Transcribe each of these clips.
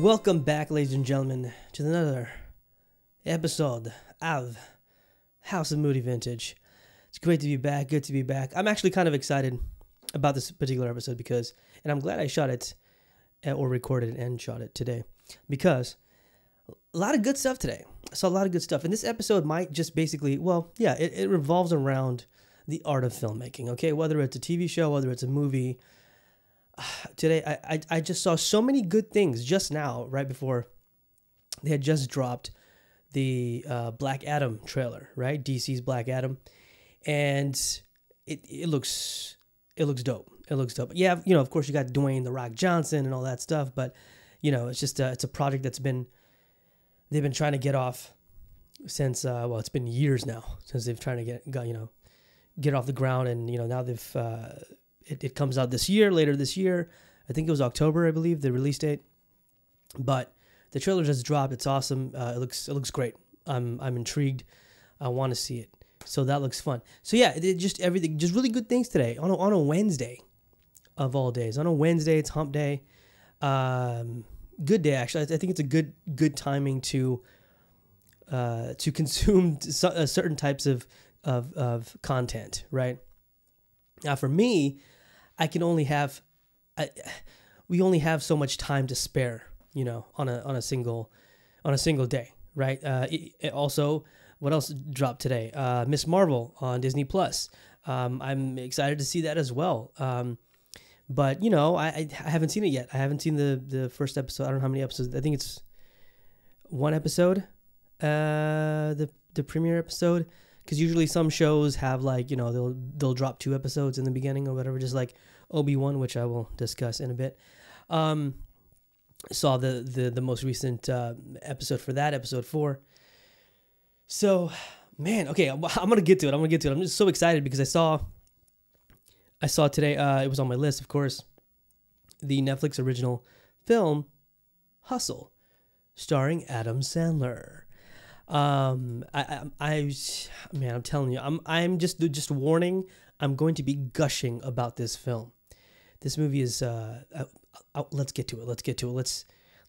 Welcome back, ladies and gentlemen, to another episode of House of Moody Vintage. It's great to be back. Good to be back. I'm actually kind of excited about this particular episode because, and I'm glad I shot it or recorded and shot it today because a lot of good stuff today. I saw a lot of good stuff. And this episode might just basically, it revolves around the art of filmmaking, okay? Whether it's a TV show, whether it's a movie. Today, I just saw so many good things just now, right before they had just dropped the Black Adam trailer, right? DC's Black Adam. And it looks dope. It looks dope. Yeah, of course you got Dwayne "The Rock" Johnson and all that stuff, but it's just it's a project they've been trying to get off since it's been years now since they've trying to get off the ground, and now they've it comes out later this year. I think it was October, I believe, the release date. But the trailer just dropped. It's awesome. It looks great. I'm intrigued. I want to see it. So that looks fun. So yeah, just really good things today on a Wednesday, of all days. On a Wednesday, it's Hump Day. Good day actually. I think it's a good timing to consume certain types of content, right? Now for me, we only have so much time to spare, on a single day, right? Also, what else dropped today? Miss Marvel on Disney Plus. I'm excited to see that as well. But I haven't seen it yet. I haven't seen the first episode. I don't know how many episodes. I think it's one episode. The premiere episode. Because usually some shows have they'll drop 2 episodes in the beginning or whatever, just like Obi-Wan, which I will discuss in a bit. Saw the most recent episode for that, episode 4. So, man, okay, I'm gonna get to it. I'm just so excited because I saw today. It was on my list, of course, the Netflix original film Hustle, starring Adam Sandler. Man, I'm telling you, I'm just warning. I'm going to be gushing about this film. This movie is. Let's get to it.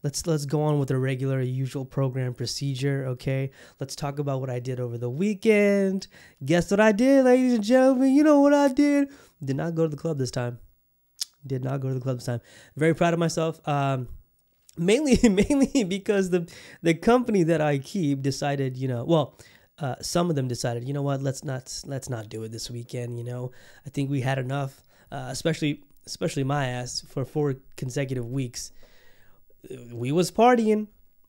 Let's go on with the regular, usual program procedure. Okay, let's talk about what I did over the weekend. Guess what I did, ladies and gentlemen? You know what I did? Did not go to the club this time. Very proud of myself. Mainly because the company that I keep decided, some of them decided, let's not do it this weekend. I think we had enough, especially my ass, for 4 consecutive weeks. We was partying.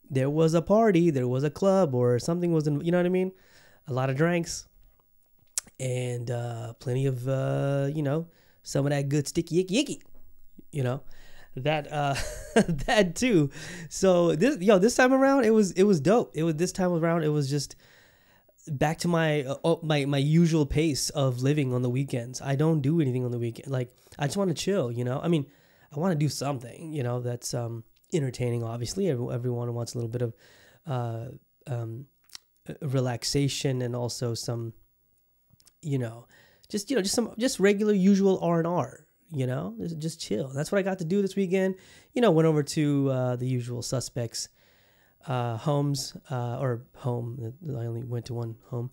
There was a party. There was a club or something was, you know what I mean? A lot of drinks and plenty of, some of that good sticky yicky, that that too. So this time around it was dope. This time around it was just back to my usual pace of living on the weekends. I don't do anything on the weekend. Like, I just want to chill, I mean, I want to do something, that's entertaining. Obviously everyone wants a little bit of relaxation and also some just regular usual R&R. Just chill. That's what I got to do this weekend. Went over to the usual suspects' homes, or home. I only went to one home.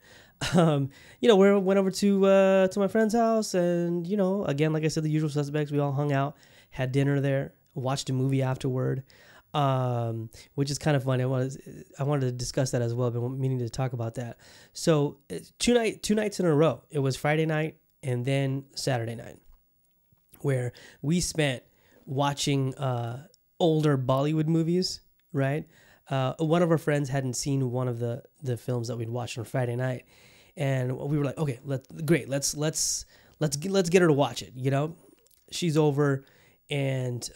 We went over to my friend's house, and again, like I said, the usual suspects. We all hung out, had dinner there, watched a movie afterward, which is kind of fun. I wanted to discuss that as well. I've been meaning to talk about that. So 2 nights in a row. It was Friday night and then Saturday night, where we spent watching older Bollywood movies, right? One of our friends hadn't seen one of the films that we'd watched on Friday night, and we were like, okay, let's get her to watch it. She's over, and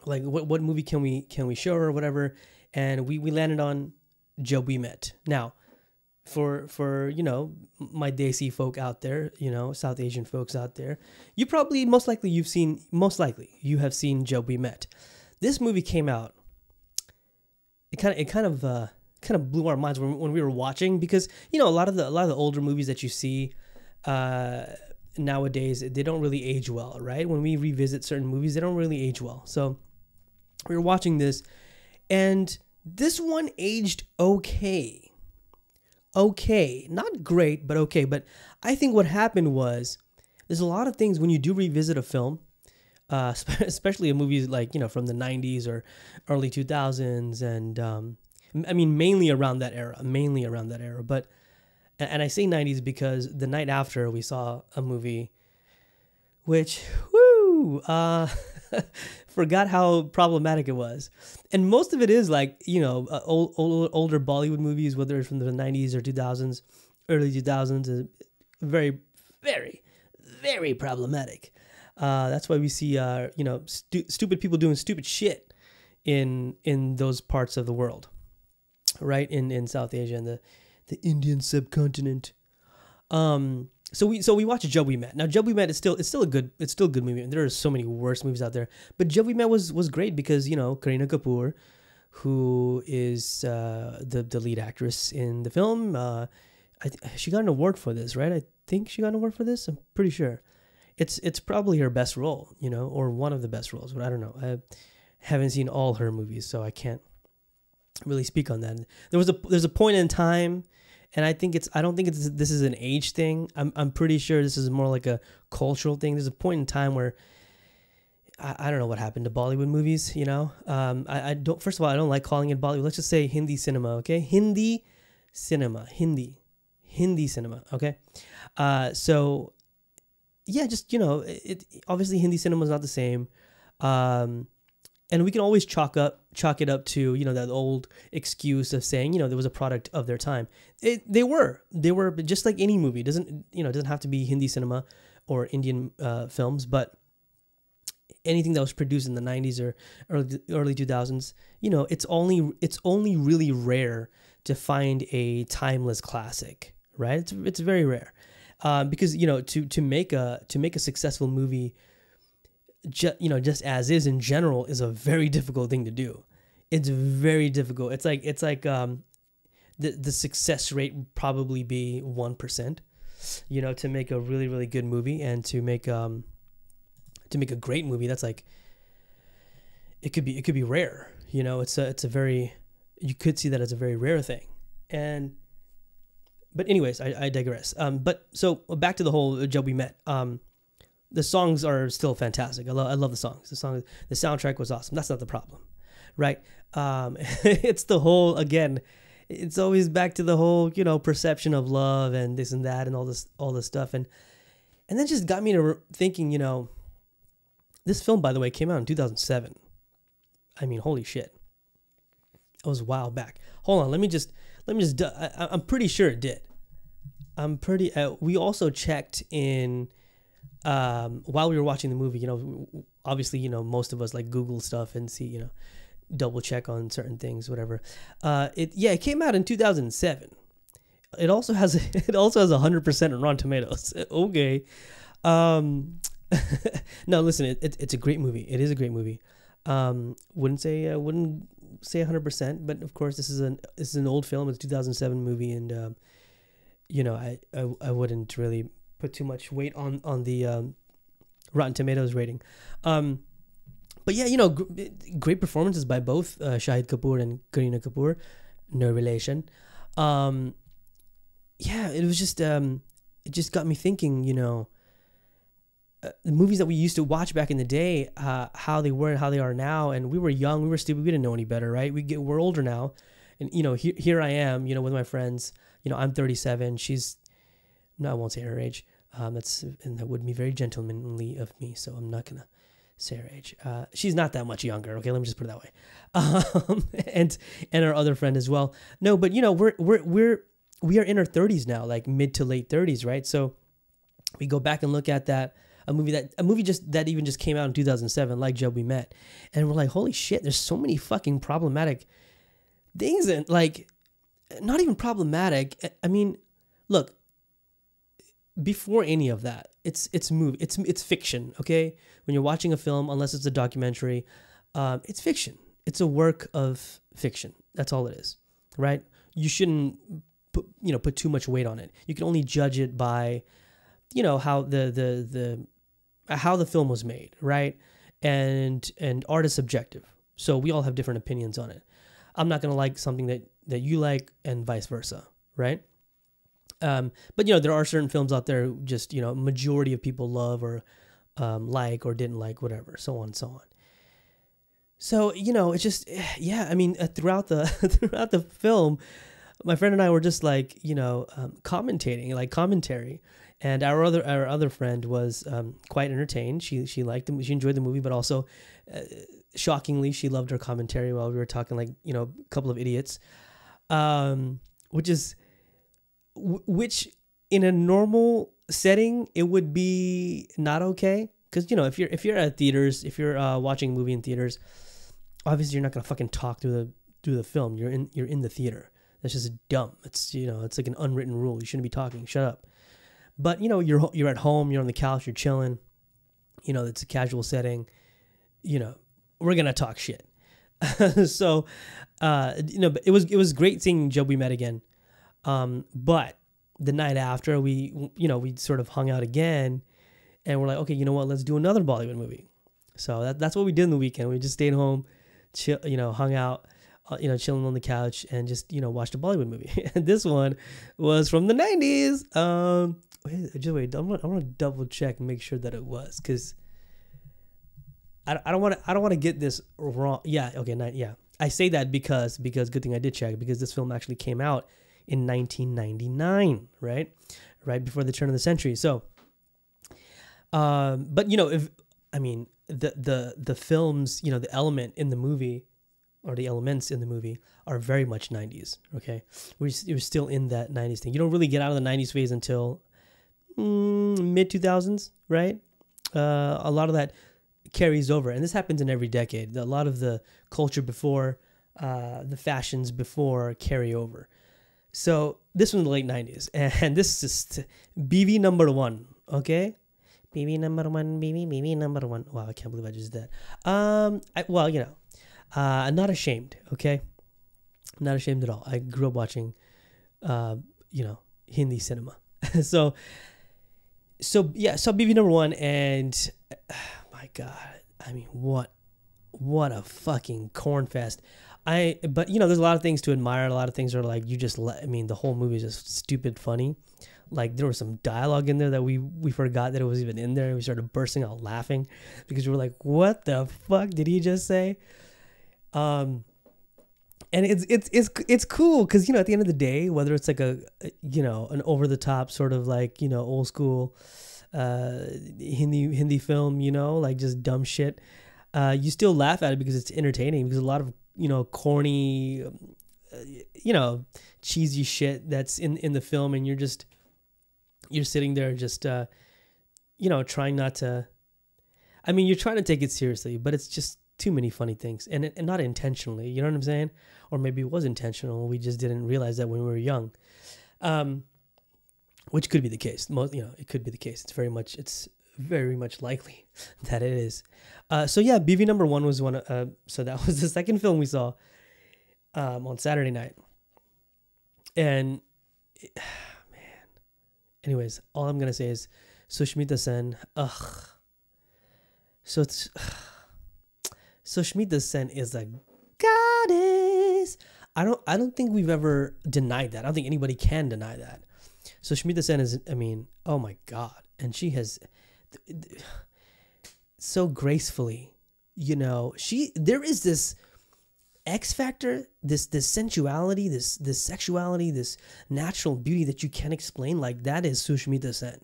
what movie can we show her or whatever, and we landed on Jab We Met. Now, for my Desi folk out there, South Asian folks out there, you most likely have seen Jab We Met. This movie came out. It kind of blew our minds when we were watching, because a lot of the older movies that you see nowadays, they don't really age well, right? When we revisit certain movies, they don't really age well. So we were watching this, and this one aged okay. Okay, not great, but okay. But I think what happened was there's a lot of things when you do revisit a film, especially a movie like, from the 90s or early 2000s, and I mean mainly around that era. But and I say 90s because the night after we saw a movie which forgot how problematic it was. And most of it is like, older Bollywood movies, whether it's from the 90s or 2000s, early 2000s, is very, very, very problematic. That's why we see, stupid people doing stupid shit in those parts of the world, right? In South Asia and the Indian subcontinent. So we watched Jab We Met. Now Jab We Met is still a good movie. There are so many worse movies out there, but Jab We Met was great because Kareena Kapoor, who is the lead actress in the film, she got an award for this, right? I think she got an award for this. I'm pretty sure. It's probably her best role, or one of the best roles, but I don't know. I haven't seen all her movies, so I can't really speak on that. There's a point in time. And I don't think this is an age thing. I'm pretty sure this is more like a cultural thing. There's a point in time where I don't know what happened to Bollywood movies. I don't. First of all, I don't like calling it Bollywood. Let's just say Hindi cinema, okay? Hindi cinema. Okay. So yeah, just it obviously Hindi cinema is not the same. And we can always chalk it up to, that old excuse of saying, there was a product of their time. They were just like any movie. It doesn't have to be Hindi cinema or Indian films, but anything that was produced in the 90s or early 2000s, it's only really rare to find a timeless classic, right? It's very rare. Because, to make a successful movie, just as is in general, is a very difficult thing to do. It's very difficult. It's like the success rate would probably be 1%, to make a really, really good movie, and to make a great movie. That's like, it could be rare. It's a very, you could see that as a very rare thing. But anyways, I digress. But so back to the whole Jab We Met. The songs are still fantastic. I love the songs. The soundtrack was awesome. That's not the problem, right? It's the whole, again, it's always back to the whole, perception of love and this and that and all this stuff. And that just got me to thinking, this film, by the way, came out in 2007. I mean, holy shit. It was a while back. Hold on. Let me just, I'm pretty sure it did. We also checked in, while we were watching the movie, obviously, most of us like Google stuff and see, double check on certain things, whatever. It came out in 2007. It also has 100% on Rotten Tomatoes. Okay. No, listen, it's a great movie. It is a great movie. Wouldn't say 100%, but of course this is an old film. It's a 2007 movie, and I wouldn't really put too much weight on the Rotten Tomatoes rating. But yeah, great performances by both Shahid Kapoor and Kareena Kapoor. No relation. Yeah, it was just it just got me thinking, the movies that we used to watch back in the day, how they were and how they are now. And we were young, we were stupid, we didn't know any better, right? We're older now, and here I am, with my friends. I'm 37. No, I won't say her age. That would be very gentlemanly of me, so I'm not gonna say her age. She's not that much younger. Okay, let me just put it that way. And our other friend as well. No, but we are in our 30s now, like mid to late 30s, right? So we go back and look at a movie that even just came out in 2007, like Jab We Met, and we're like, holy shit, there's so many fucking problematic things, and like, not even problematic. I mean, look, before any of that, it's fiction, okay? When you're watching a film, unless it's a documentary, it's fiction. It's a work of fiction. That's all it is, right? You shouldn't put too much weight on it. You can only judge it by, how how the film was made, right? And art is subjective. So we all have different opinions on it. I'm not going to like something that you like and vice versa, right? But, you know, there are certain films out there just, you know, majority of people love or like or didn't like, whatever, so on and so on. So, you know, it's just, yeah, I mean, throughout the film, my friend and I were just like, you know, commentating, like commentary. And our other friend was quite entertained. She liked them. She enjoyed the movie, but also, shockingly, she loved our commentary while we were talking like, you know, a couple of idiots, which in a normal setting it would be not okay, because, you know, if you're at theaters, if you're watching a movie in theaters, obviously you're not gonna fucking talk through the film. You're in the theater. That's just dumb. It's, you know, it's like an unwritten rule. You shouldn't be talking. Shut up. But, you know, you're at home, you're on the couch, you're chilling, you know, it's a casual setting, you know, we're going to talk shit. So, you know, but it was great seeing Joe We Met Again. But the night after we sort of hung out again and we're like, okay, you know what, let's do another Bollywood movie. So that's what we did in the weekend. We just stayed home, chill, you know, hung out, you know, chilling on the couch and just, you know, watched a Bollywood movie. And this one was from the 90s. Wait, I want to double check and make sure that it was, because I don't want to get this wrong. Yeah, okay, yeah. I say that because good thing I did check, because this film actually came out in 1999, right before the turn of the century. So, but, you know, the films, you know, the element in the movie, or the elements in the movie, are very much 90s. Okay, we're still in that 90s thing. You don't really get out of the 90s phase until mid 2000s, right? A lot of that carries over, and this happens in every decade. A lot of the culture before, the fashions before, carry over. So this was in the late 90s, and this is BV number one. Okay, BV number one. Wow, I can't believe I just did that. Well, you know, I'm not ashamed. Okay, not ashamed at all. I grew up watching, you know, Hindi cinema. So yeah, so BV number one, and my God, I mean, what a fucking corn fest. But you know, there's a lot of things to admire. A lot of things are like, I mean, the whole movie is just stupid funny. Like, there was some dialogue in there that we forgot that it was even in there, and we started bursting out laughing because we were like, what the fuck did he just say? And it's cool because, you know, at the end of the day, whether it's like you know, an over the top sort of like, you know, old school Hindi film, you know, like just dumb shit, you still laugh at it because it's entertaining, because a lot of, you know, corny, you know, cheesy shit that's in the film, and you're sitting there just you know, trying not to, I mean, you're trying to take it seriously, but it's just too many funny things, and not intentionally, you know what I'm saying? Or maybe it was intentional, we just didn't realize that when we were young, which could be the case. You know, it could be the case. It's very much likely that it is. So yeah, BV number one was one. So that was the second film we saw on Saturday night, and man. Anyways, all I'm gonna say is Sushmita Sen. So it's. Sushmita Sen is a goddess. I don't think we've ever denied that. I don't think anybody can deny that. Sushmita Sen is, I mean, oh my God. And she has so gracefully, you know, there is this X factor, this sensuality, this sexuality, this natural beauty that you can't explain. Like, that is Sushmita Sen,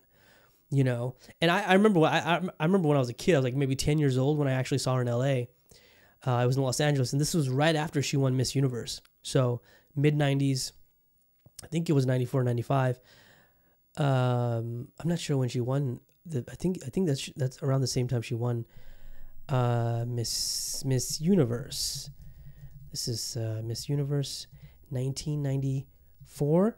you know? And I remember, I remember when I was a kid, I was like maybe 10 years old when I actually saw her in LA. I was in Los Angeles, and this was right after she won Miss Universe. So mid-90s, I think it was 94, 95. I'm not sure when she won. I think that's around the same time she won Miss Universe. This is Miss Universe 1994.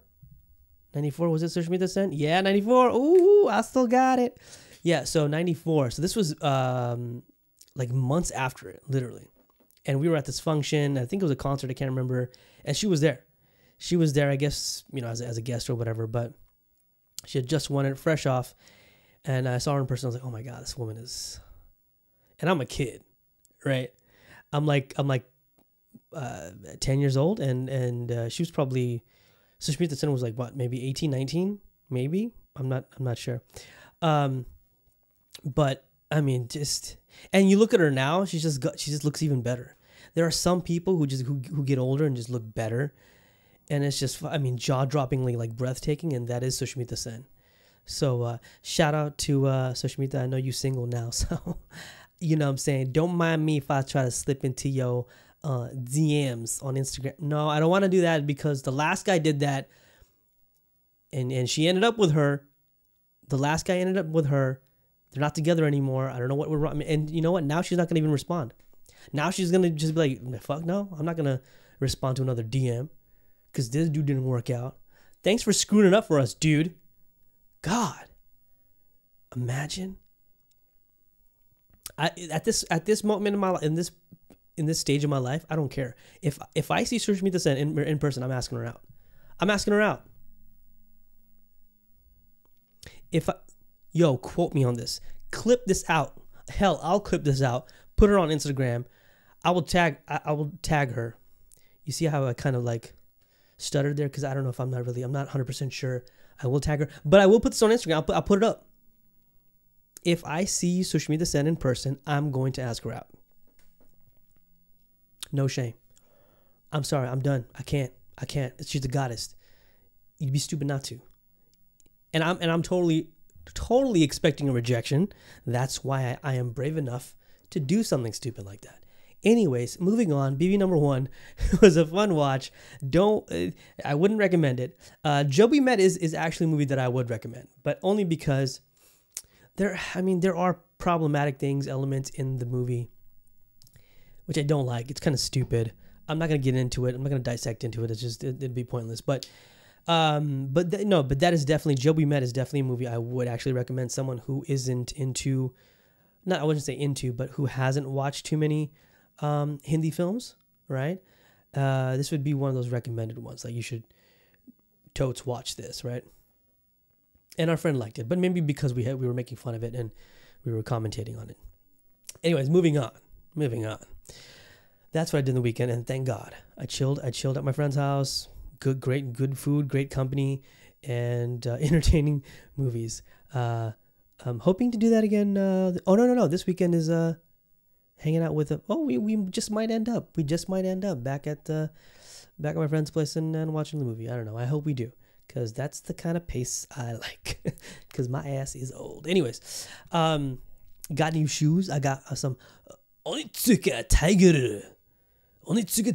94, was it Sushmita Sen? Yeah, 94. Ooh, I still got it. Yeah, so 94. So this was like months after it, literally. And we were at this function. I think it was a concert. I can't remember. And she was there. She was there, I guess, you know, as a guest or whatever. But she had just won it fresh off. And I saw her in person. I was like, oh my God, this woman is... And I'm a kid, right? I'm like 10 years old, and she was probably, Sushmita Sen was like what, maybe 18, 19, maybe. I'm not sure. But I mean, just, and you look at her now, she just looks even better. There are some people who get older and just look better, and it's just, I mean, jaw-droppingly like breathtaking, and that is Sushmita Sen. So shout out to Sushmita. I know you single now, so you know what I'm saying, don't mind me if I try to slip into your DMs on Instagram. No, I don't want to do that, because the last guy did that, and she ended up with her. The last guy ended up with her. They're not together anymore. I don't know what we're wrong. And you know what? Now she's not going to even respond. Now she's going to just be like, fuck no, I'm not going to respond to another DM because this dude didn't work out. Thanks for screwing it up for us, dude. God. Imagine. At this moment in my life, in this stage of my life, I don't care. If I see Sushmita Sen in person, I'm asking her out. I'm asking her out. Yo, quote me on this. Clip this out. Hell, I'll clip this out. Put her on Instagram. I will tag her. You see how I kind of like stuttered there? Because I don't know if I'm not 100% sure. I will tag her. But I will put this on Instagram. I'll put it up. If I see Sushmita Sen in person, I'm going to ask her out. No shame. I'm sorry. I'm done. I can't. She's a goddess. You'd be stupid not to. And I'm totally expecting a rejection. That's why I am brave enough to do something stupid like that. Anyways, moving on. BB number 1 was a fun watch. I wouldn't recommend it. Joe We Met is actually a movie that I would recommend, but only because there are problematic elements in the movie which I don't like. It's kind of stupid. I'm not gonna get into it. I'm not gonna dissect into it. It'd be pointless. But that is definitely, Joe We Met is definitely a movie I would actually recommend someone who isn't into, I wouldn't say into, but who hasn't watched too many Hindi films, right? This would be one of those recommended ones. Like, you should totes watch this, right? And our friend liked it, but maybe because we were making fun of it and we were commentating on it. Anyways, moving on. That's what I did in the weekend, and thank God. I chilled at my friend's house. Good food, great company, and entertaining movies. I'm hoping to do that again. No. This weekend is hanging out with we just might end up. Back at my friend's place and watching the movie. I don't know. I hope we do, because that's the kind of pace I like. Because my ass is old. Anyways, got new shoes. I got some Onitsuka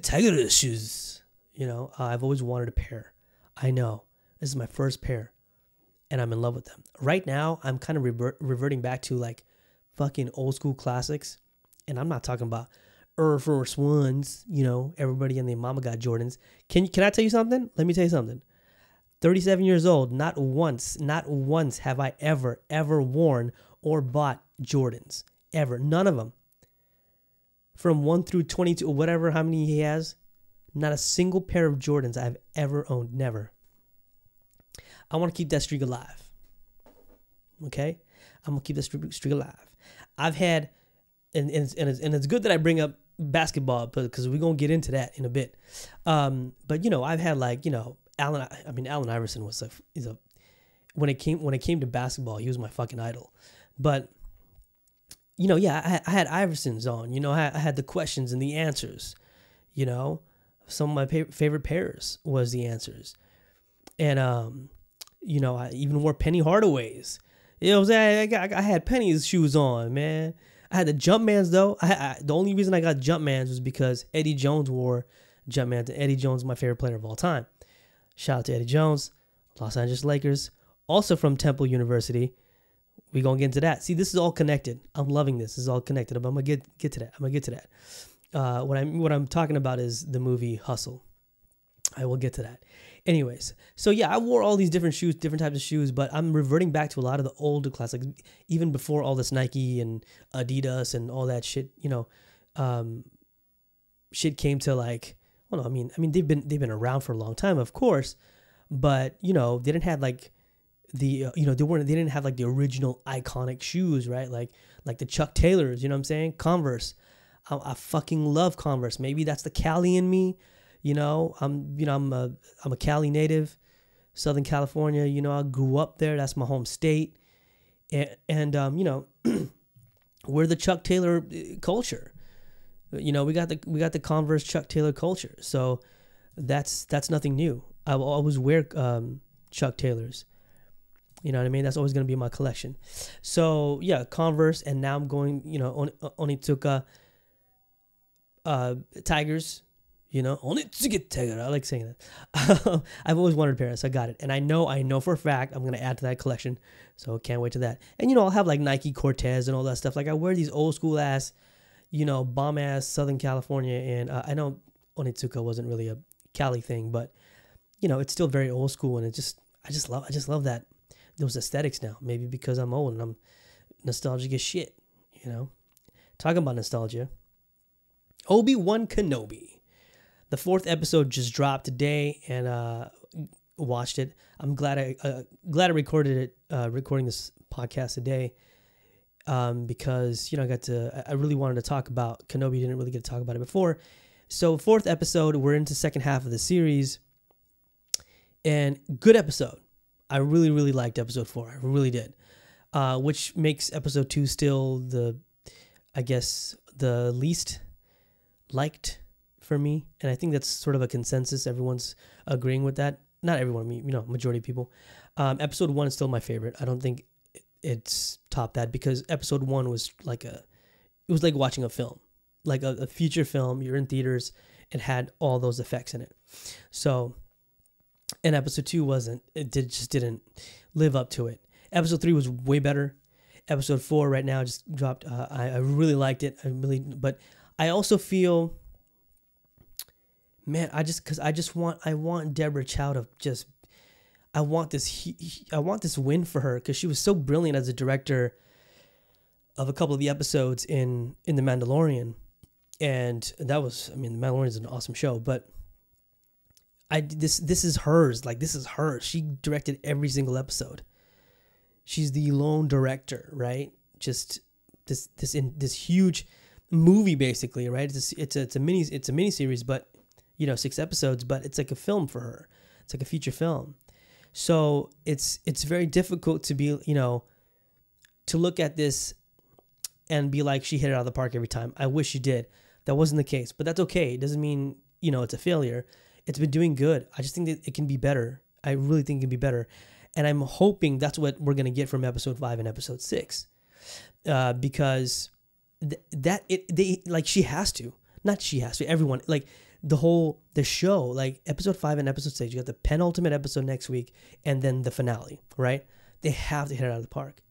Tiger shoes. You know, I've always wanted a pair. I know. This is my first pair, and I'm in love with them. Right now, I'm kind of reverting back to like fucking old school classics. And I'm not talking about Air Force Ones, you know, everybody and their mama got Jordans. Can I tell you something? Let me tell you something. 37 years old, not once have I ever worn or bought Jordans. Ever. None of them. From 1 through 22, or whatever, how many he has. Not a single pair of Jordans I've ever owned. Never. I want to keep that streak alive. Okay? I'm going to keep that streak alive. I've had, and it's good that I bring up basketball, because we're going to get into that in a bit. But, you know, I've had, like, you know, Allen Iverson was when it came to basketball, he was my fucking idol. But, you know, yeah, I had Iversons on. You know, I had the questions and the answers, you know. Some of my favorite pairs was the answers. And, you know, I even wore Penny Hardaway's. You know what I'm saying? I had Penny's shoes on, man. I had the Jumpmans, though. The only reason I got Jumpmans was because Eddie Jones wore Jumpmans. Eddie Jones is my favorite player of all time. Shout out to Eddie Jones, Los Angeles Lakers, also from Temple University. We're going to get into that. See, this is all connected. I'm loving this. This is all connected. I'm going to get to that. I'm going to get to that. What I'm talking about is the movie Hustle. I will get to that. Anyways, so yeah, I wore all these different shoes, different types of shoes, but I'm reverting back to a lot of the older classics, even before all this Nike and Adidas and all that shit, you know, shit came to, like, well, no, I mean they've been around for a long time, of course, but, you know, they didn't have like the they didn't have like the original iconic shoes, right? Like the Chuck Taylors, you know what I'm saying? Converse. I fucking love Converse. Maybe that's the Cali in me. I'm a Cali native, Southern California. I grew up there. That's my home state. And we're the Chuck Taylor culture. We got the Converse Chuck Taylor culture. So that's nothing new. I will always wear Chuck Taylors. You know what I mean? That's always going to be in my collection. So yeah, Converse, and now I'm going, Onitsuka Tigers. Onitsuka Tiger. I like saying that. I've always wanted a pair, so I got it. And I know for a fact I'm going to add to that collection. So can't wait to that. And I'll have like Nike Cortez and all that stuff. Like I wear these old school ass, bomb ass Southern California. And I know Onitsuka wasn't really a Cali thing, but it's still very old school. And I just love that. Those aesthetics now, maybe because I'm old and I'm nostalgic as shit, Talking about nostalgia. Obi-Wan Kenobi. The 4th episode just dropped today, and watched it. I'm glad I recorded it, recording this podcast today, because I really wanted to talk about Kenobi. Didn't really get to talk about it before. So 4th episode, we're into second half of the series, and good episode. I really, really liked episode 4. I really did. Which makes episode 2 still the least liked for me. And I think that's sort of a consensus. Everyone's agreeing with that. Not everyone, majority of people. Episode 1 is still my favorite. I don't think it's topped that, because episode 1 was it was like watching a film, like a feature film. You're in theaters. It had all those effects in it. So, and episode 2 wasn't. Just didn't live up to it. Episode 3 was way better. Episode 4 right now just dropped. I really liked it. But I also feel, man, I want Deborah Chow to just. I want this win for her, because she was so brilliant as a director of a couple of the episodes in The Mandalorian, and that was, The Mandalorian is an awesome show, but. This is hers. Like, this is her. She directed every single episode. She's the lone director, right? Just this huge movie, basically, right? It's a mini series, but 6 episodes, but it's like a film for her. It's like a feature film. So it's very difficult to be, to look at this and be like, she hit it out of the park every time. I wish she did. That wasn't the case, but that's okay. It doesn't mean, it's a failure. It's been doing good. I just think that it can be better. I really think it can be better. And I'm hoping that's what we're going to get from episode 5 and episode 6. Because she has to. Not she has to. Everyone, like the show, like episode 5 and episode 6, you got the penultimate episode next week and then the finale, right? They have to hit it out of the park.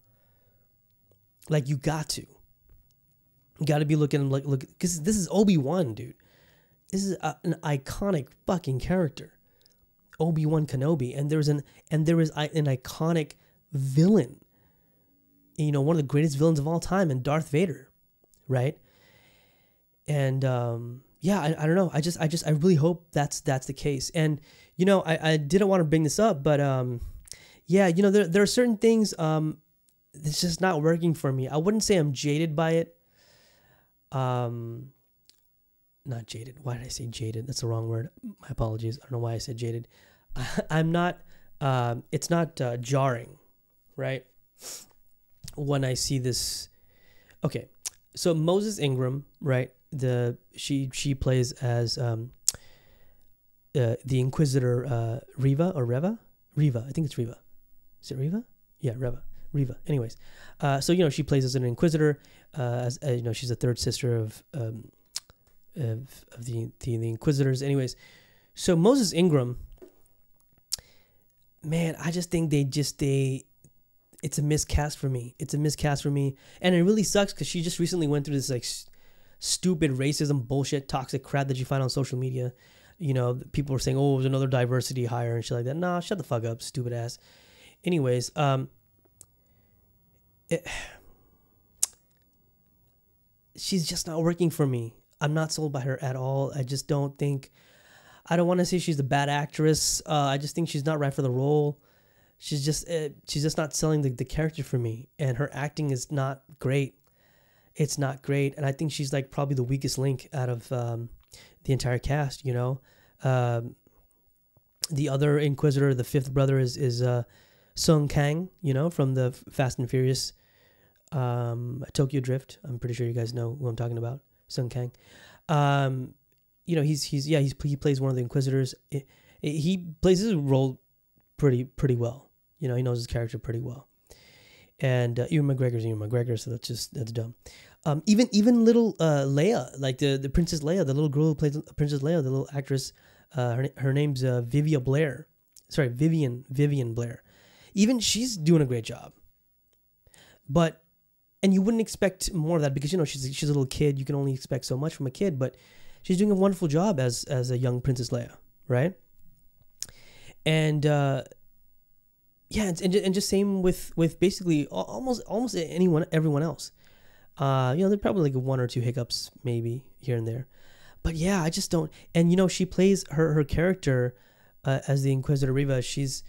Like, you got to. You got to be looking because this is Obi-Wan, dude. This is an iconic fucking character, Obi-Wan Kenobi, and there is an iconic villain. One of the greatest villains of all time, and Darth Vader, right? And I don't know. I really hope that's the case. And I didn't want to bring this up, but there are certain things that's just not working for me. I wouldn't say I'm jaded by it. Not jaded. Why did I say jaded? That's the wrong word. My apologies. I don't know why I said jaded. I'm not, it's not jarring, right? When I see this. Okay. So Moses Ingram, right? She plays as the Inquisitor Reva or Reva? Reva. I think it's Reva. Is it Reva? Yeah, Reva. Anyways. So she plays as an Inquisitor, as she's a third sister of the Inquisitors. Anyways, so Moses Ingram, man, I just think it's a miscast for me. And it really sucks, because she just recently went through this like stupid racism bullshit, toxic crap that you find on social media. People were saying, oh, it was another diversity hire and shit like that. Nah, shut the fuck up, stupid ass. Anyways, she's just not working for me. I'm not sold by her at all. I just don't think, I don't want to say she's a bad actress. I just think she's not right for the role. She's just not selling the character for me. And her acting is not great. It's not great, and I think she's like probably the weakest link out of the entire cast. You know, the other Inquisitor, the fifth brother, is Sung Kang. You know, from the Fast and Furious, Tokyo Drift. I'm pretty sure you guys know who I'm talking about, Sung Kang. You know, he plays one of the Inquisitors. He plays his role pretty well. You know, he knows his character pretty well. And Ewan McGregor, so that's dumb. Even little Leia, like the Princess Leia, the little girl who plays Princess Leia, the little actress, her name's Vivian Blair. Even she's doing a great job. And you wouldn't expect more of that because, you know, she's a little kid. You can only expect so much from a kid, but she's doing a wonderful job as a young Princess Leia, right? And and just same with basically almost everyone else. You know, there's probably like one or two hiccups maybe here and there, but yeah, I just don't. And you know, she plays her character as the Inquisitor Reva. I don't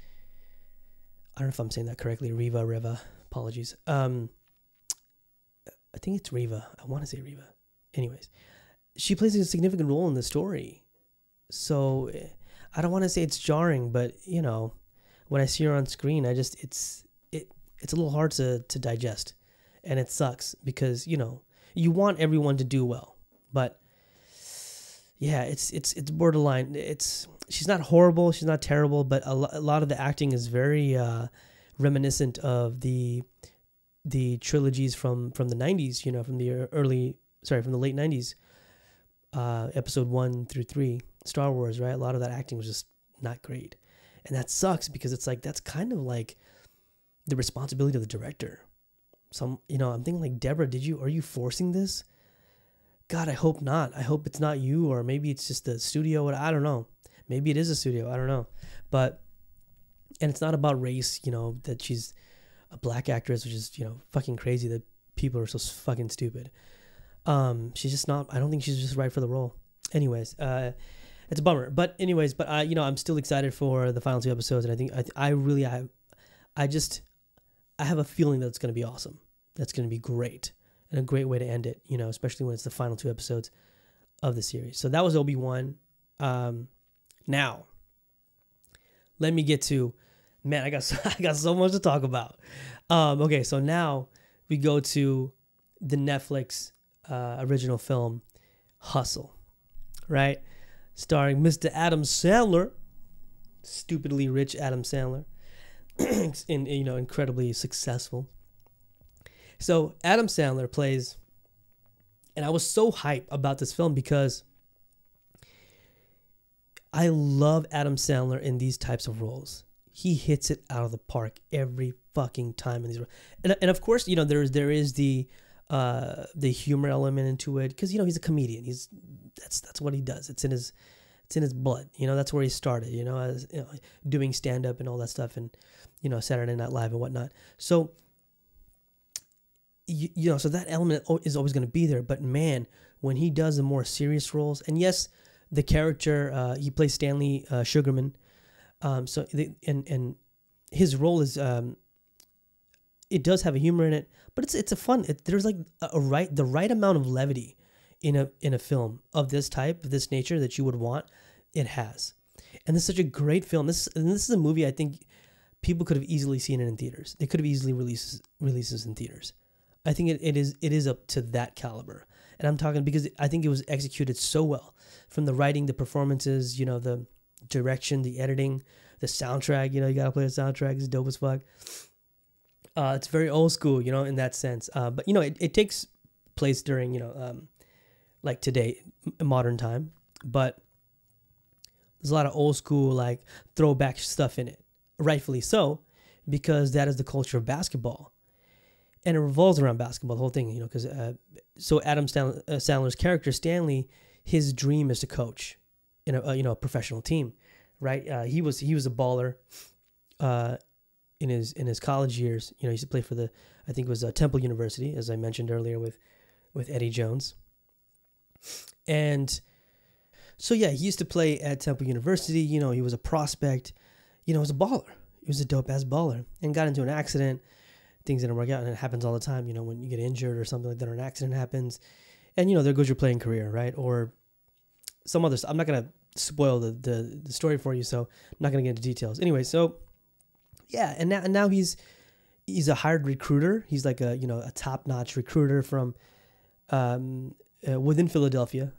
know if I'm saying that correctly. Reva. Apologies. I think it's Reva. I want to say Reva. Anyways, she plays a significant role in the story, so I don't want to say it's jarring, but you know, when I see her on screen, it's a little hard to digest, and it sucks because, you know, you want everyone to do well, but yeah, it's borderline. She's not horrible, she's not terrible, but a lot of the acting is very reminiscent of the trilogies from the 90s, you know, from the late 90s, episode 1 through 3, Star Wars, right? A lot of that acting was just not great. And that sucks because it's like, that's kind of like the responsibility of the director. You know, I'm thinking like, Deborah, are you forcing this? God, I hope not. I hope it's not you, or maybe it's just the studio. I don't know. Maybe it is a studio. I don't know. And it's not about race, you know, that she's a black actress, which is, you know, fucking crazy that people are so fucking stupid. She's just not, I don't think she's just right for the role. Anyways, it's a bummer, but you know, I'm still excited for the final 2 episodes, and I think I have a feeling that it's going to be awesome. That's going to be great, and a great way to end it, you know, especially when it's the final 2 episodes of the series. So that was Obi-Wan. Now, let me get to, man, I got so much to talk about. Okay, so now we go to the Netflix original film, Hustle, right? Starring Mr. Adam Sandler, stupidly rich Adam Sandler, you know, incredibly successful. So Adam Sandler plays, and I was so hyped about this film because I love Adam Sandler in these types of roles. He hits it out of the park every fucking time in these roles. And of course, you know, there is the humor element into it because, you know, he's a comedian. That's what he does. It's in his blood. You know, that's where he started, you know, as you know, doing stand up and all that stuff, and, you know, Saturday Night Live and whatnot. So you know, so that element is always going to be there. But man, when he does the more serious roles, and yes, the character he plays Stanley Sugarman. So his role is it does have a humor in it, but it's a fun. There's like the right amount of levity in a film of this type, of this nature that you would want. It has, and this is such a great film. This is a movie I think people could have easily seen it in theaters. They could have easily released this in theaters. I think it is up to that caliber, and I'm talking because I think it was executed so well, from the writing, the performances, you know, the direction, the editing, the soundtrack. You know, you gotta play the soundtrack. It's dope as fuck. It's very old school, you know, in that sense. But you know, it takes place during, you know, like today, modern time. But there's a lot of old school, like throwback stuff in it, rightfully so, because that is the culture of basketball, and it revolves around basketball. The whole thing, you know, because so Adam Sandler's character Stanley, his dream is to coach in a professional team, right? He was a baller in his college years. You know, he used to play for I think it was Temple University, as I mentioned earlier with Eddie Jones. And so yeah, he used to play at Temple University. You know, he was a prospect. You know, he was a baller. He was a dope ass baller, and got into an accident. things didn't work out, and it happens all the time. You know, when you get injured or something like that, or an accident happens, and you know, there goes your playing career, right? Or some other stuff. I'm not gonna spoil the story for you, so I'm not gonna get into details. Anyway, so yeah, and now he's a hired recruiter. He's like a top-notch recruiter from within Philadelphia.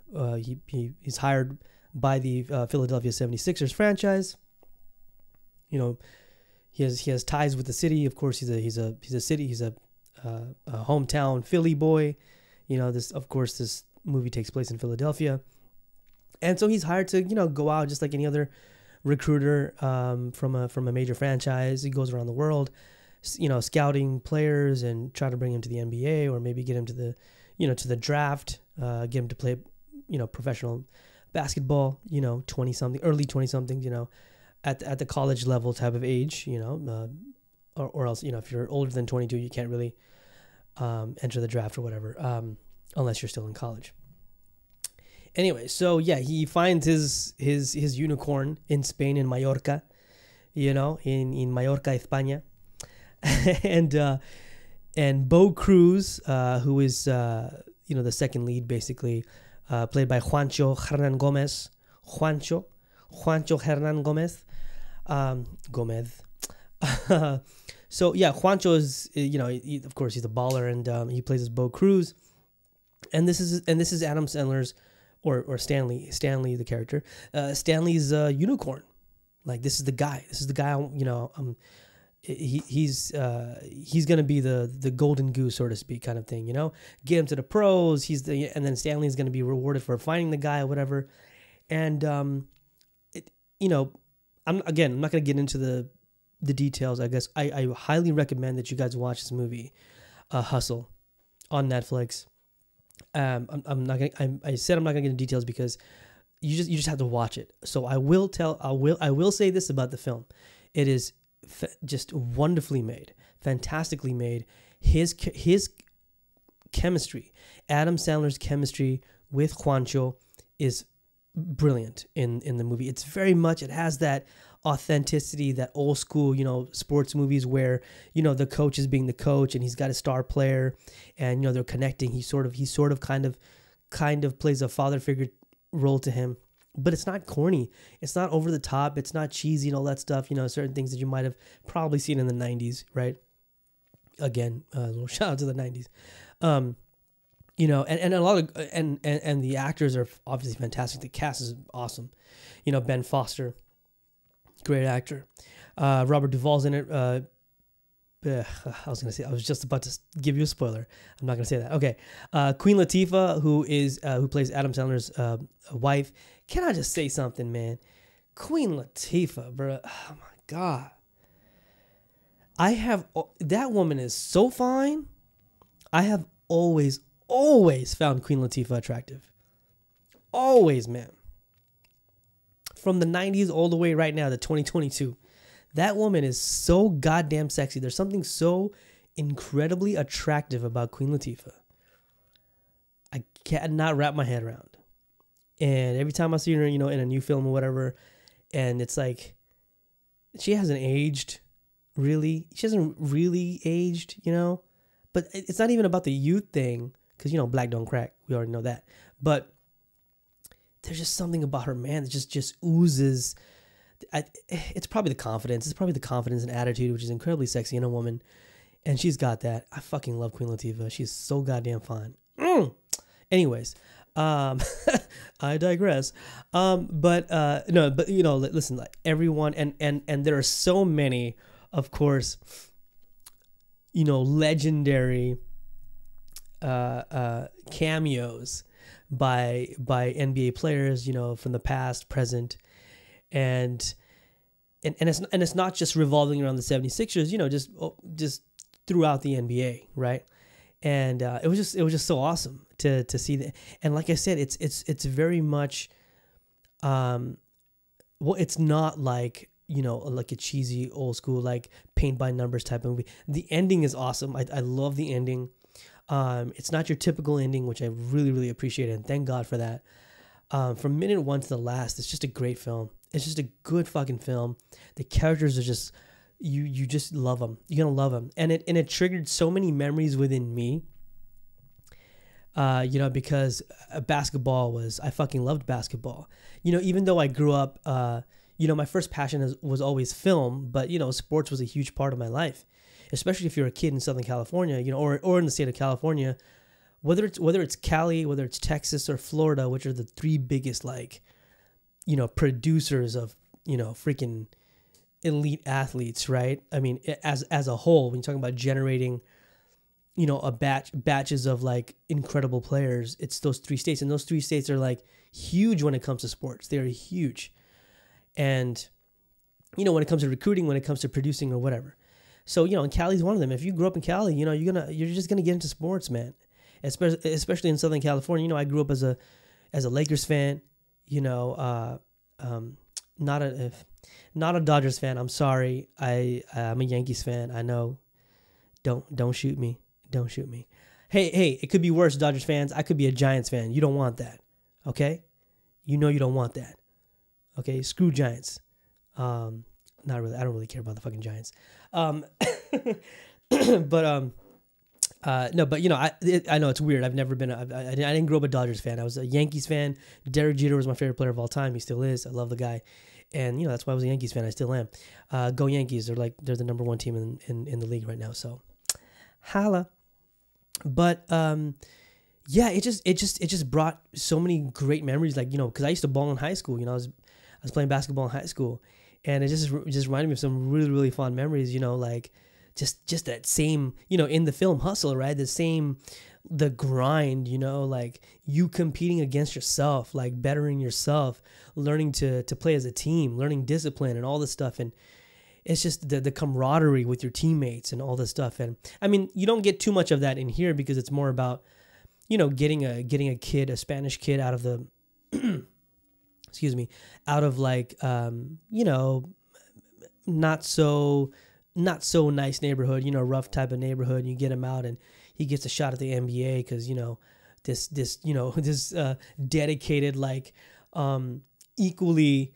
He's hired by the Philadelphia 76ers franchise. You know, he has ties with the city. Of course, he's a hometown Philly boy. You know, this movie takes place in Philadelphia, and so he's hired to go out just like any other recruiter from a major franchise. He goes around the world, scouting players and try to bring him to the NBA, or maybe get him to the draft, get him to play professional basketball. Early 20-somethings. At the college level type of age. Or else if you're older than 22, you can't really enter the draft or whatever, unless you're still in college. Anyway, so yeah, he finds his unicorn in Spain, in Mallorca, in Mallorca, España, and Bo Cruz, who is the second lead, basically, played by Juancho Hernan Gomez. Juancho Hernan Gomez. Gomez. So yeah, Juancho is of course he's a baller, and he plays as Bo Cruz, and this is Adam Sandler's or Stanley the character, Stanley's unicorn. Like, this is the guy. He's gonna be the golden goose, so to speak, kind of thing. Get him to the pros. And then Stanley's gonna be rewarded for finding the guy or whatever. And I'm not gonna get into the details. I guess I highly recommend that you guys watch this movie, Hustle, on Netflix. I said I'm not gonna get into details because you just have to watch it. So I will say this about the film: it is just wonderfully made, fantastically made. His chemistry, Adam Sandler's chemistry with Juancho, is brilliant in the movie. It's very much, it has that authenticity, that old school, sports movies where, the coach is being the coach and he's got a star player and, they're connecting. He sort of kind of plays a father figure role to him, but it's not corny. It's not over the top. It's not cheesy and all that stuff. Certain things that you might have probably seen in the 90s, right? Again, a little shout out to the 90s. And a lot of, and the actors are obviously fantastic. The cast is awesome. Ben Foster, great actor. Robert Duvall's in it. I was just about to give you a spoiler. I'm not gonna say that. Okay. Queen Latifah, who plays Adam Sandler's wife. Can I just say something, man? Queen Latifah, bro. Oh my God. That woman is so fine. I have always found Queen Latifah attractive. Always, man. From the 90s all the way right now to 2022. That woman is so goddamn sexy. There's something so incredibly attractive about Queen Latifah. I cannot wrap my head around. And every time I see her, in a new film or whatever, and it's like, she hasn't aged, really. She hasn't really aged, But it's not even about the youth thing, because, black don't crack. We already know that. But there's just something about her, man, that just oozes. It's probably the confidence. It's probably the confidence and attitude, which is incredibly sexy in a woman. And she's got that. I fucking love Queen Latifah. She's so goddamn fine. Anyways, I digress. Listen, like, everyone, and there are so many, of course, legendary cameos by NBA players, from the past, present, and it's not just revolving around the 76ers, just throughout the NBA, right? And it was just so awesome to see that. And like I said, it's very much it's not like, like a cheesy old school, like paint by numbers type of movie. The ending is awesome. I love the ending. It's not your typical ending, which I really, really appreciate, and thank God for that. From minute one to the last, it's just a great film. It's just a good fucking film. The characters are just you just love them. You're gonna love them, and it triggered so many memories within me. Because I fucking loved basketball. Even though I grew up, my first passion was always film, but sports was a huge part of my life, especially if you're a kid in Southern California, or in the state of California, whether it's Cali, whether it's Texas or Florida, which are the three biggest producers of freaking elite athletes, right? I mean, as a whole, when you're talking about generating batches of like incredible players, it's those three states, and those three states are like huge when it comes to sports. They're huge. And when it comes to recruiting, when it comes to producing or whatever. So and Cali's one of them. If you grew up in Cali, you're just gonna get into sports, man. Especially in Southern California. I grew up as a Lakers fan, not a Dodgers fan. I'm sorry. I'm a Yankees fan. I know. Don't shoot me. Don't shoot me. Hey, it could be worse, Dodgers fans. I could be a Giants fan. You don't want that. Okay? You don't want that. Okay? Screw Giants. Not really. I don't really care about the fucking Giants. No, but I know it's weird. I've never been. I didn't grow up a Dodgers fan. I was a Yankees fan. Derek Jeter was my favorite player of all time. He still is. I love the guy, and that's why I was a Yankees fan. I still am. Go Yankees! They're the number one team in the league right now. So, holla. But it just brought so many great memories. Like because I used to ball in high school. I was playing basketball in high school, and it just reminded me of some really really fond memories. Like. Just that same, in the film Hustle, right? The grind, like you competing against yourself, like bettering yourself, learning to play as a team, learning discipline and all this stuff. And it's just the camaraderie with your teammates and all this stuff. And I mean, you don't get too much of that in here because it's more about, getting a kid, a Spanish kid out of the, excuse me, out of like, not so nice neighborhood, rough type of neighborhood. You get him out and he gets a shot at the NBA because, this dedicated, like, equally,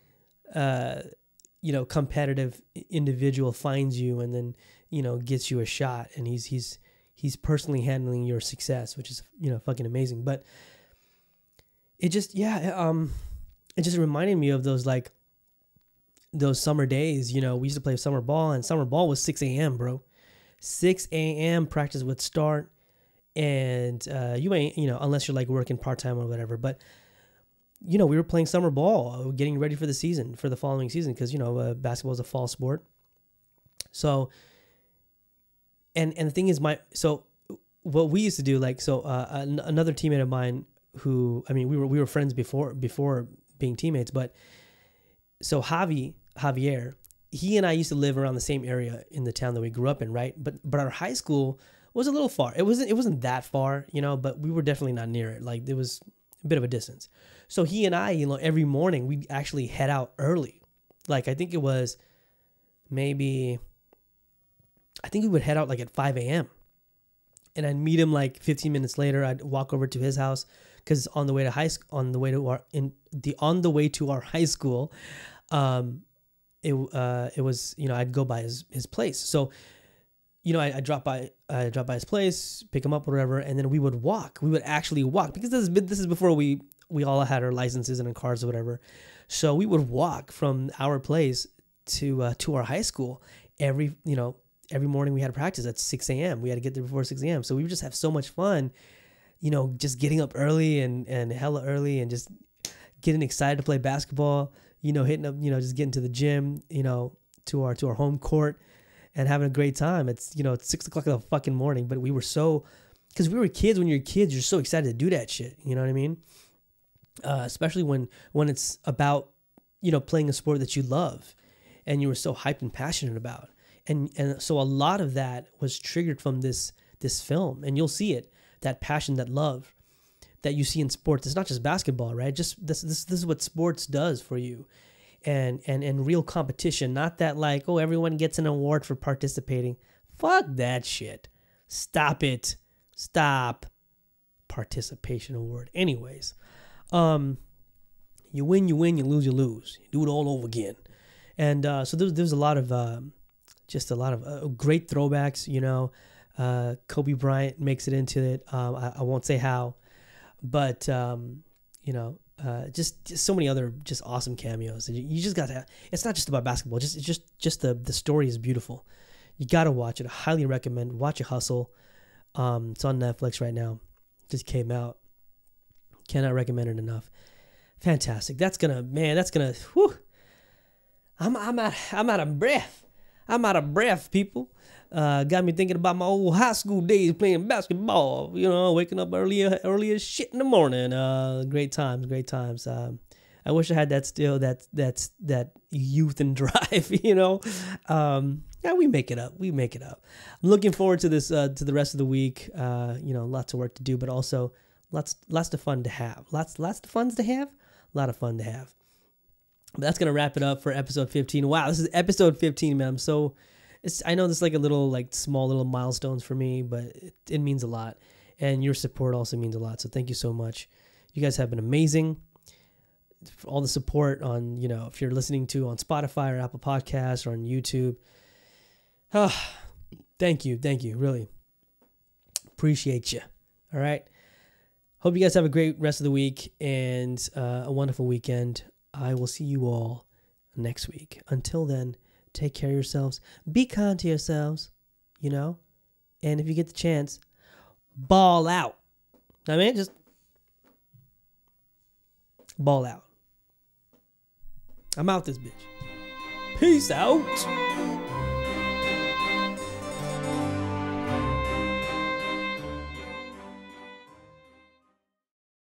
competitive individual finds you and then, gets you a shot, and he's personally handling your success, which is, fucking amazing. But it just reminded me of those, like, those summer days. We used to play summer ball, and summer ball was 6 a.m., bro. 6 a.m. practice would start, and you ain't, unless you're like working part-time or whatever, but we were playing summer ball, getting ready for the season, for the following season, because basketball is a fall sport. So and the thing is, what we used to do, like, another teammate of mine who, I mean, we were friends before being teammates, but so Javier, he and I used to live around the same area in the town that we grew up in, right? But our high school was a little far. It wasn't that far, but we were definitely not near it. Like, there was a bit of a distance. So he and I, every morning we'd actually head out early. Like, I think we would head out like at 5 a.m. And I'd meet him like 15 minutes later. I'd walk over to his house, because on the way to our high school, it was, I'd go by his place. So, I drop by his place, pick him up, whatever, and then we would walk. We would actually walk, because this is before we all had our licenses and our cars or whatever. So we would walk from our place to our high school every morning. We had practice at 6 a.m. We had to get there before 6 a.m. So we would just have so much fun, just getting up early and hella early and just getting excited to play basketball, hitting up, just getting to the gym, to our home court and having a great time. It's 6 o'clock in the fucking morning, but we were because we were kids. When you're kids, you're so excited to do that shit. You know what I mean? Especially when it's about, playing a sport that you love and you were so hyped and passionate about. And so a lot of that was triggered from this film, and you'll see it. That passion, that love that you see in sports. It's not just basketball, right? Just this is what sports does for you. And real competition, not that like, oh, everyone gets an award for participating. Fuck that shit. Stop it. Stop. Participation award. Anyways, you win, you lose, you lose. You do it all over again. And so there's a lot of just a lot of great throwbacks. You know, Kobe Bryant makes it into it. I won't say how, but you know, just so many other just awesome cameos. You just got to. It's not just about basketball. Just the story is beautiful. You got to watch it. I highly recommend. Watch it, Hustle. It's on Netflix right now. Just came out. Cannot recommend it enough. Fantastic. That's gonna. Whew. I'm out of breath. I'm out of breath, people. Got me thinking about my old high school days playing basketball. You know, waking up early as shit in the morning. Great times. I wish I had that still. That youth and drive. You know. Yeah, we make it up. I'm looking forward to this. To the rest of the week. You know, lots of work to do, but also lots of fun to have. Lots of fun to have. A lot of fun to have. But that's gonna wrap it up for episode 15. Wow, this is episode 15, man. I know this is like a little small little milestones for me, but it means a lot, and your support also means a lot. So thank you so much. You guys have been amazing. For all the support on, you know, if you're listening to on Spotify or Apple Podcasts or on YouTube. Thank you, really appreciate you. All right. Hope you guys have a great rest of the week and a wonderful weekend. I will see you all next week. Until then, take care of yourselves. Be kind to yourselves, you know. And if you get the chance, ball out. I mean, just ball out. I'm out this bitch. Peace out.